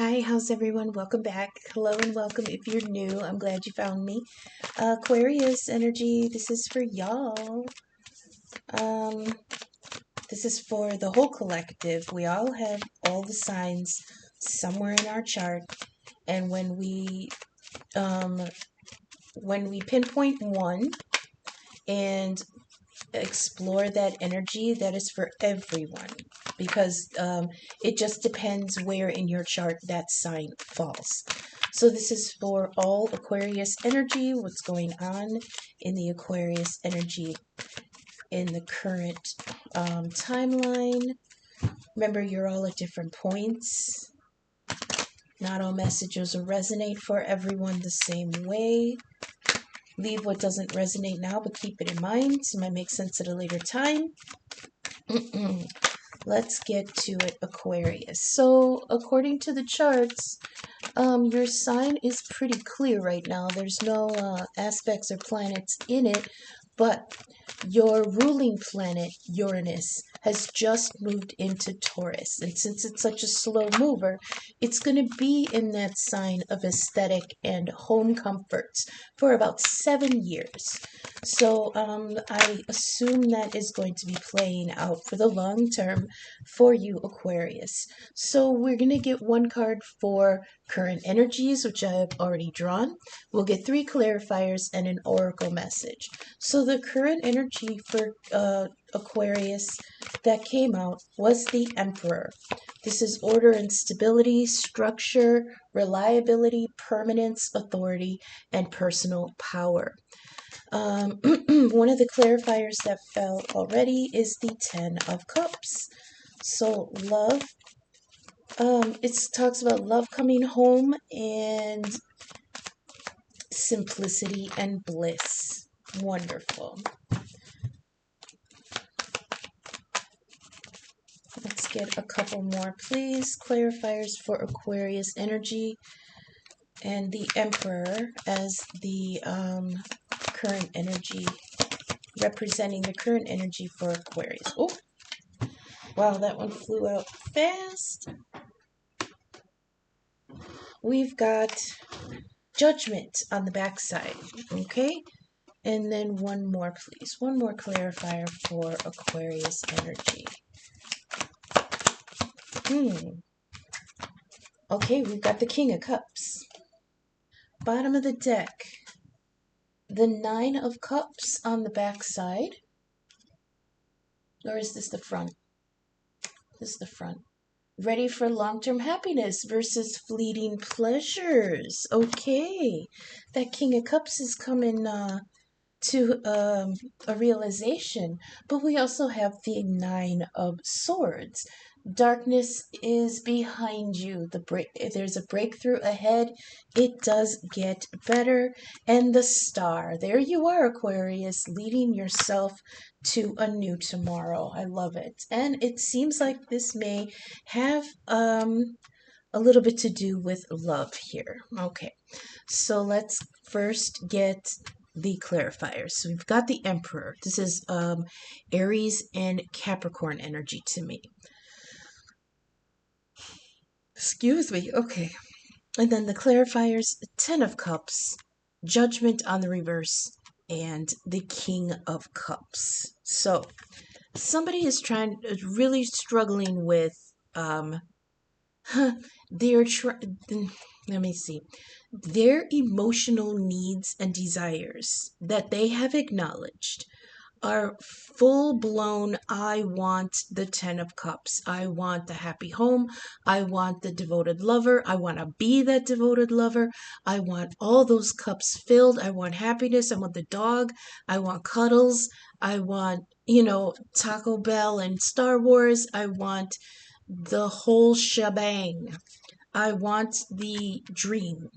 Hi, how's everyone? Welcome back. Hello and welcome if you're new. I'm glad you found me. Aquarius energy, this is for y'all. Um, this is for the whole collective. We all have all the signs somewhere in our chart, and when we pinpoint one and explore that energy, that is for everyone because it just depends where in your chart that sign falls. So this is for all Aquarius energy, what's going on in the Aquarius energy in the current timeline. Remember, you're all at different points. Not all messages will resonate for everyone the same way. Leave what doesn't resonate now, but keep it in mind. It might make sense at a later time. Let's get to it, Aquarius. So, according to the charts, your sign is pretty clear right now. There's no aspects or planets in it, but your ruling planet, Uranus, has just moved into Taurus. And since it's such a slow mover, it's going to be in that sign of aesthetic and home comforts for about 7 years. So I assume that is going to be playing out for the long term for you, Aquarius. So we're going to get one card for current energies, which I have already drawn. We'll get 3 clarifiers and an oracle message. So the current energy for Aquarius that came out was the Emperor. This is order and stability, structure, reliability, permanence, authority, and personal power. One of the clarifiers that fell already is the 10 of Cups. So love, it talks about love coming home and simplicity and bliss. Wonderful. Let's get a couple more, please. Clarifiers for Aquarius energy and the Emperor as the current energy, representing the current energy for Aquarius. Oh, wow, that one flew out fast. We've got Judgment on the backside, okay? And then one more, please. One more clarifier for Aquarius energy. Okay, we've got the King of Cups. Bottom of the deck, the 9 of Cups on the backside. Or is this the front? This is the front. Ready for long-term happiness versus fleeting pleasures. Okay, that King of Cups is coming to a realization. But we also have the 9 of Swords. Darkness is behind you. There's a breakthrough ahead. It does get better. And the Star. There you are, Aquarius, leading yourself to a new tomorrow. I love it. And it seems like this may have a little bit to do with love here. Okay, so let's first get the clarifiers. So we've got the Emperor. This is Aries and Capricorn energy to me. Excuse me. Okay. And then the clarifiers, 10 of Cups, Judgment on the reverse, and the King of Cups. So somebody is really struggling with let me see, their emotional needs and desires that they have acknowledged are full-blown. I want the 10 of Cups. I want the happy home. I want the devoted lover. I want to be that devoted lover. I want all those cups filled. I want happiness. I want the dog. I want cuddles. I want, Taco Bell and Star Wars. I want the whole shebang. I want the dream.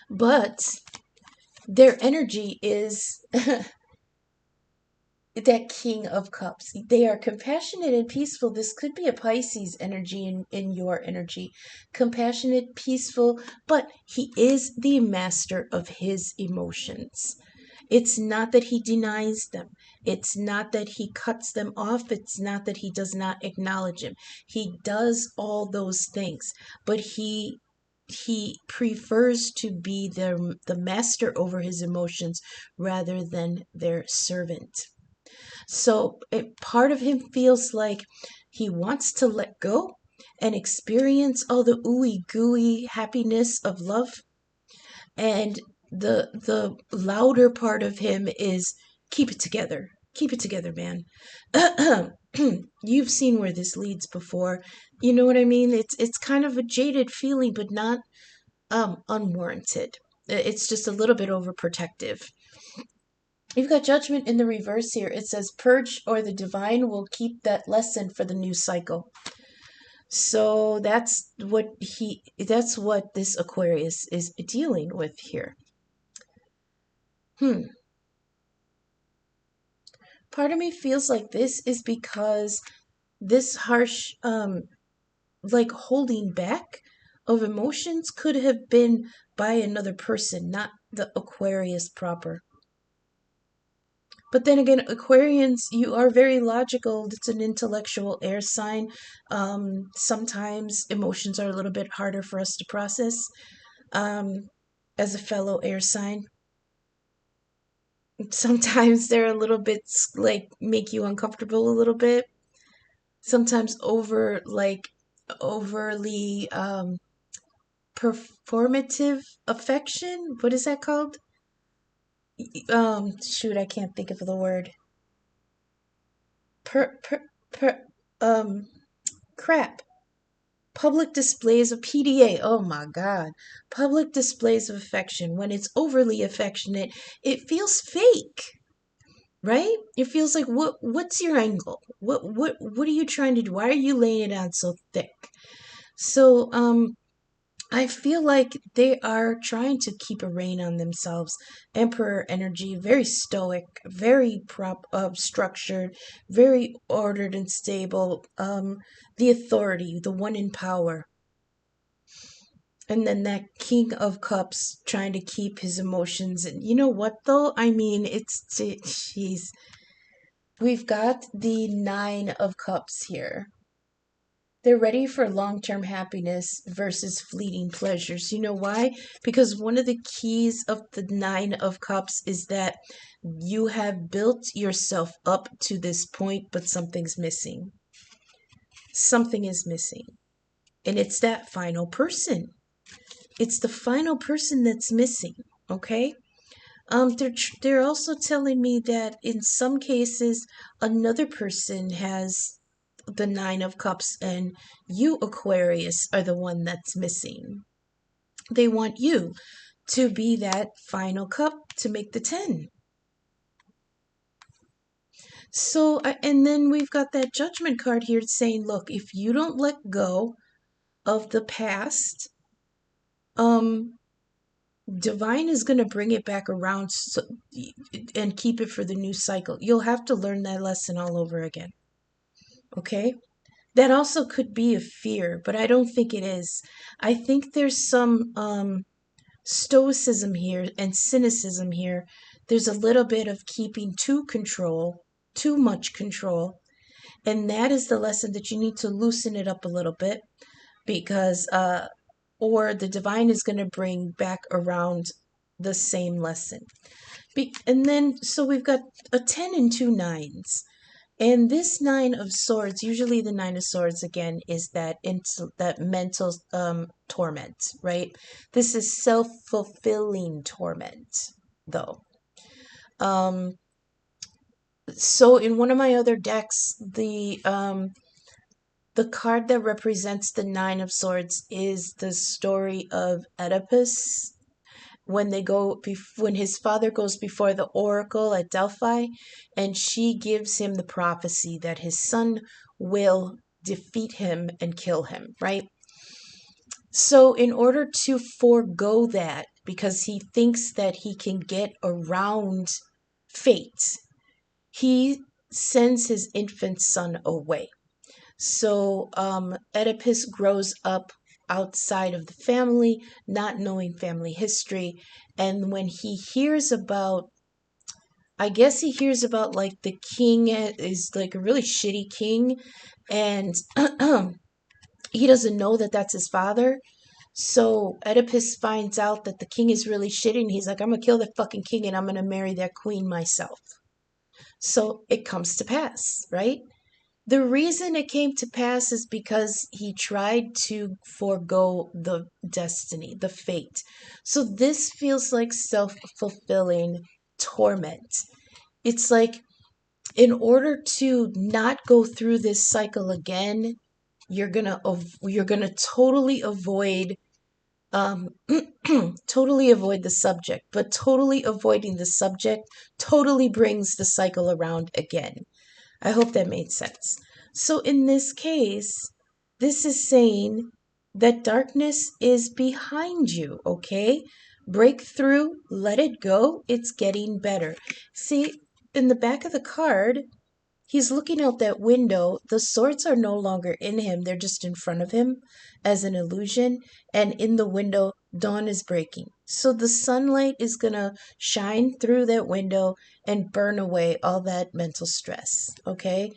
But their energy is that King of Cups. They are compassionate and peaceful. This could be a Pisces energy in your energy. Compassionate, peaceful, but he is the master of his emotions. It's not that he denies them. It's not that he cuts them off. It's not that he does not acknowledge him. He does all those things, but he prefers to be the master over his emotions rather than their servant. So part of him feels like he wants to let go and experience all the ooey gooey happiness of love, and the louder part of him is keep it together. Keep it together, man. You've seen where this leads before. You know what I mean? It's kind of a jaded feeling, but not unwarranted. It's just a little bit overprotective. You've got judgment in the reverse here. It says purge or the divine will keep that lesson for the new cycle. So that's what this Aquarius is dealing with here. Part of me feels like this is because this harsh like holding back of emotions could have been by another person, not the Aquarius proper. But then again, Aquarians, you are very logical. It's an intellectual air sign. Sometimes emotions are a little bit harder for us to process. As a fellow air sign, sometimes they're a little bit like make you uncomfortable a little bit. Sometimes overly performative affection. What is that called? Shoot, I can't think of the word. Per per per crap. Public displays of PDA. Oh my God. Public displays of affection. When it's overly affectionate, it feels fake, right? It feels like what's your angle? What are you trying to do? Why are you laying it on so thick? So I feel like they are trying to keep a rein on themselves. Emperor energy, very stoic, very structured, very ordered and stable. The authority, the one in power. And then that King of Cups trying to keep his emotions. And you know what, though? I mean, jeez. We've got the Nine of Cups here. They're ready for long-term happiness versus fleeting pleasures. You know why? Because one of the keys of the Nine of Cups is that you have built yourself up to this point, but something's missing. Something is missing. And it's that final person. It's the final person that's missing, okay? They're also telling me that in some cases another person has the Nine of Cups and you, Aquarius, are the one that's missing. They want you to be that final cup to make the 10. So, and then we've got that Judgment card here saying, look, if you don't let go of the past, divine is going to bring it back around and keep it for the new cycle. You'll have to learn that lesson all over again. Okay? That also could be a fear, but I don't think it is. I think there's some stoicism here and cynicism here. There's a little bit of keeping too much control. And that is the lesson that you need to loosen it up a little bit because or the divine is going to bring back around the same lesson. And then, so we've got a 10 and 2 9s. And this Nine of Swords, usually the Nine of Swords, again, is that mental torment, right? This is self-fulfilling torment, though. So in one of my other decks, the card that represents the Nine of Swords is the story of Oedipus when his father goes before the oracle at Delphi, and she gives him the prophecy that his son will defeat him and kill him, right? So in order to forego that, because he thinks that he can get around fate, he sends his infant son away. So Oedipus grows up outside of the family, not knowing family history. And when he hears about I guess he hears about like the king is like a really shitty king, and he doesn't know that that's his father. So Oedipus finds out that the king is really shitty, and he's like, I'm gonna kill the fucking king and I'm gonna marry that queen myself. So it comes to pass, right? The reason it came to pass is because he tried to forego the destiny, the fate. So this feels like self fulfilling torment. It's like, in order to not go through this cycle again, you're gonna totally avoid um totally avoid the subject, but totally avoiding the subject totally brings the cycle around again. I hope that made sense. So in this case, this is saying that darkness is behind you, okay? Break through, let it go, it's getting better. See, in the back of the card, he's looking out that window. The swords are no longer in him, they're just in front of him as an illusion. And in the window, dawn is breaking. So the sunlight is going to shine through that window and burn away all that mental stress. Okay?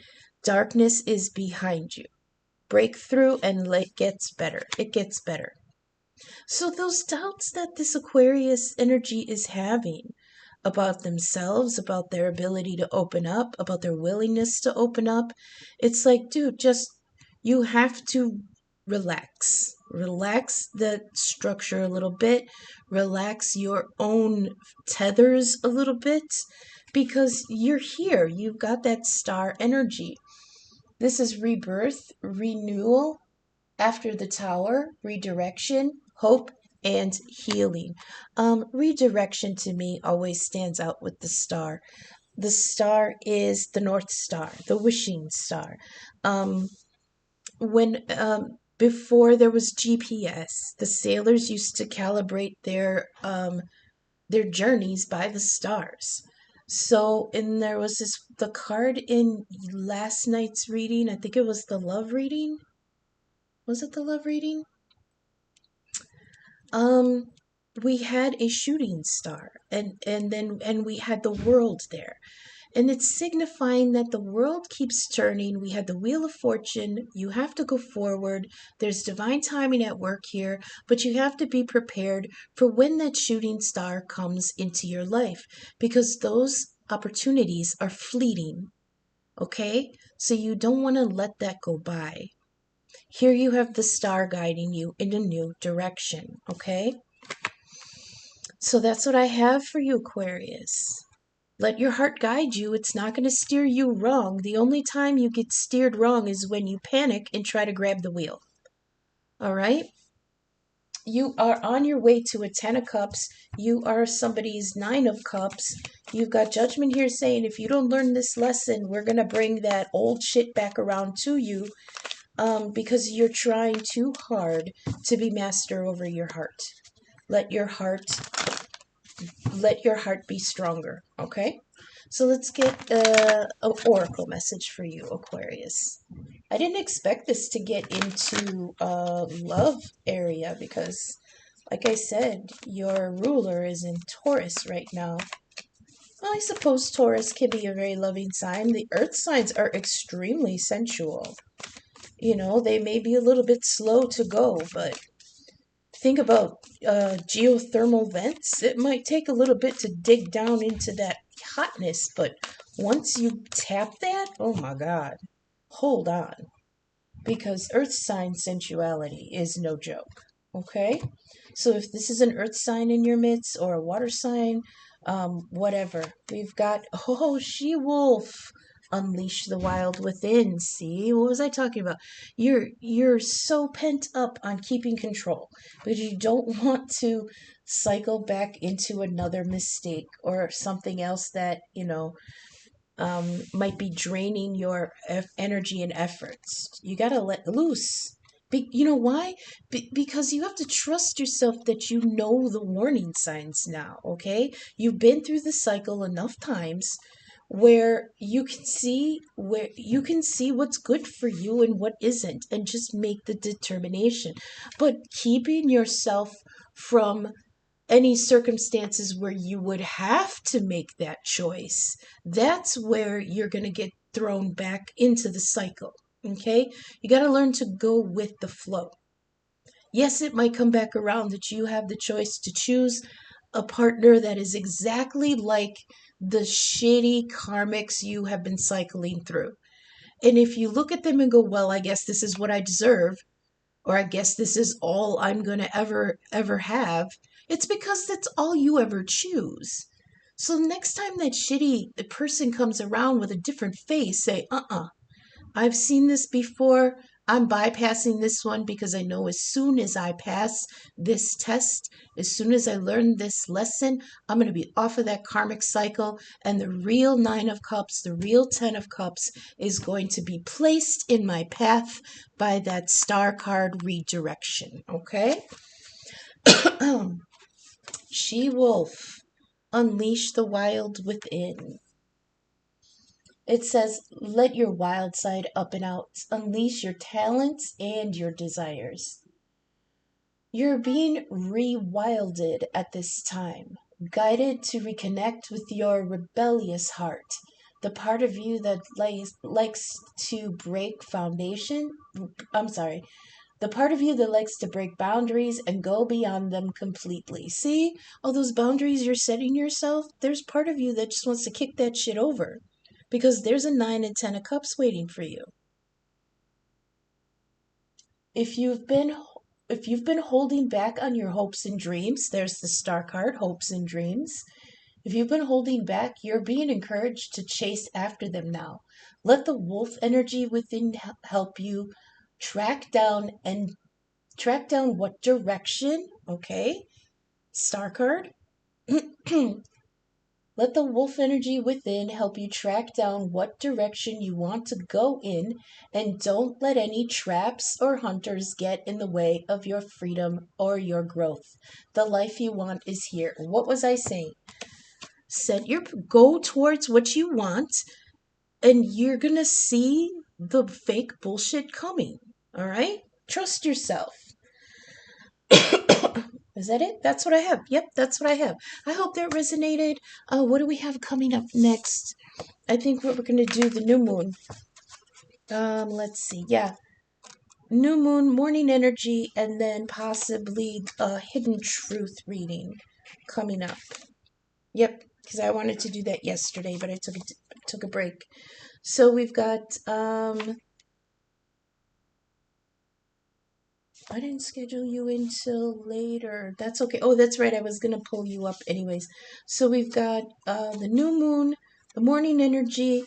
Darkness is behind you. Break through and it gets better. It gets better. So those doubts that this Aquarius energy is having about themselves, about their ability to open up, about their willingness to open up, it's like, dude, just you have to relax. Relax the structure a little bit, relax your own tethers a little bit, because you're here. You've got that star energy. This is rebirth, renewal, after the tower, redirection, hope, and healing. Redirection to me always stands out with the star. The star is the North Star, the wishing star. When Before there was GPS, the sailors used to calibrate their journeys by the stars. So, and there was the card in last night's reading. I think it was the love reading. Was it the love reading? Um, we had a shooting star, and we had the world there. And it's signifying that the world keeps turning. We had the Wheel of Fortune. You have to go forward. There's divine timing at work here, but you have to be prepared for when that shooting star comes into your life, because those opportunities are fleeting. Okay? So you don't want to let that go by. Here you have the star guiding you in a new direction, okay? So that's what I have for you, Aquarius. Let your heart guide you. It's not going to steer you wrong. The only time you get steered wrong is when you panic and try to grab the wheel. All right? You are on your way to a 10 of cups. You are somebody's 9 of cups. You've got judgment here saying, if you don't learn this lesson, we're going to bring that old shit back around to you. Because you're trying too hard to be master over your heart. Let your heart be stronger, okay? So let's get an oracle message for you, Aquarius. I didn't expect this to get into love area because, like I said, your ruler is in Taurus right now. Well, I suppose Taurus can be a very loving sign. The earth signs are extremely sensual. You know, they may be a little bit slow to go, but think about geothermal vents. It might take a little bit to dig down into that hotness, but once you tap that, oh my God, hold on. Because earth sign sensuality is no joke, okay? So if this is an earth sign in your midst or a water sign, whatever, we've got, oh, she-wolf. Unleash the wild within. See, what was I talking about? You're so pent up on keeping control because you don't want to cycle back into another mistake or something else that might be draining your energy and efforts. You gotta let loose. You know why? Because you have to trust yourself that you know the warning signs now. Okay, you've been through the cycle enough times where you can see what's good for you and what isn't, and just make the determination. But keeping yourself from any circumstances where you would have to make that choice, that's where you're going to get thrown back into the cycle. Okay? You got to learn to go with the flow. Yes, it might come back around that you have the choice to choose a partner that is exactly like the shitty karmics you have been cycling through. And if you look at them and go, well, I guess this is what I deserve, or I guess this is all I'm going to ever have, it's because that's all you ever choose. So next time that shitty person comes around with a different face, say, I've seen this before. I'm bypassing this one because I know as soon as I pass this test, as soon as I learn this lesson, I'm going to be off of that karmic cycle, and the real Nine of Cups, the real Ten of Cups is going to be placed in my path by that star card redirection. Okay? She-Wolf, unleash the wild within. It says, let your wild side up and out. Unleash your talents and your desires. You're being rewilded at this time, guided to reconnect with your rebellious heart, the part of you that likes to break foundation. The part of you that likes to break boundaries and go beyond them completely. See, all those boundaries you're setting yourself, there's part of you that just wants to kick that shit over. Because there's a 9 and 10 of cups waiting for you. If you've been holding back on your hopes and dreams, there's the star card, hopes and dreams. If you've been holding back, you're being encouraged to chase after them now. Let the wolf energy within help you track down what direction, okay? Star card. Let the wolf energy within help you track down what direction you want to go in, and don't let any traps or hunters get in the way of your freedom or your growth. The life you want is here. What was I saying? Go towards what you want, and you're going to see the fake bullshit coming. All right? Trust yourself. Is that it? That's what I have. Yep, that's what I have. I hope that resonated. What do we have coming up next? I think we're going to do the new moon. Let's see. Yeah. New moon, morning energy, and then possibly a hidden truth reading coming up. Yep, because I wanted to do that yesterday, but I took a break. So we've got I didn't schedule you until later. That's okay. Oh, that's right. I was going to pull you up anyways. So we've got the new moon, the morning energy,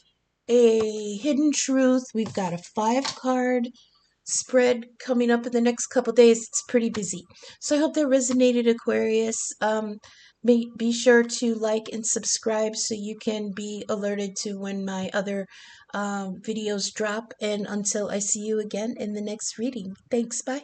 a hidden truth. We've got a 5-card spread coming up in the next couple days. It's pretty busy. So I hope that resonated, Aquarius. Be sure to like and subscribe so you can be alerted to when my other videos drop. And until I see you again in the next reading. Thanks. Bye.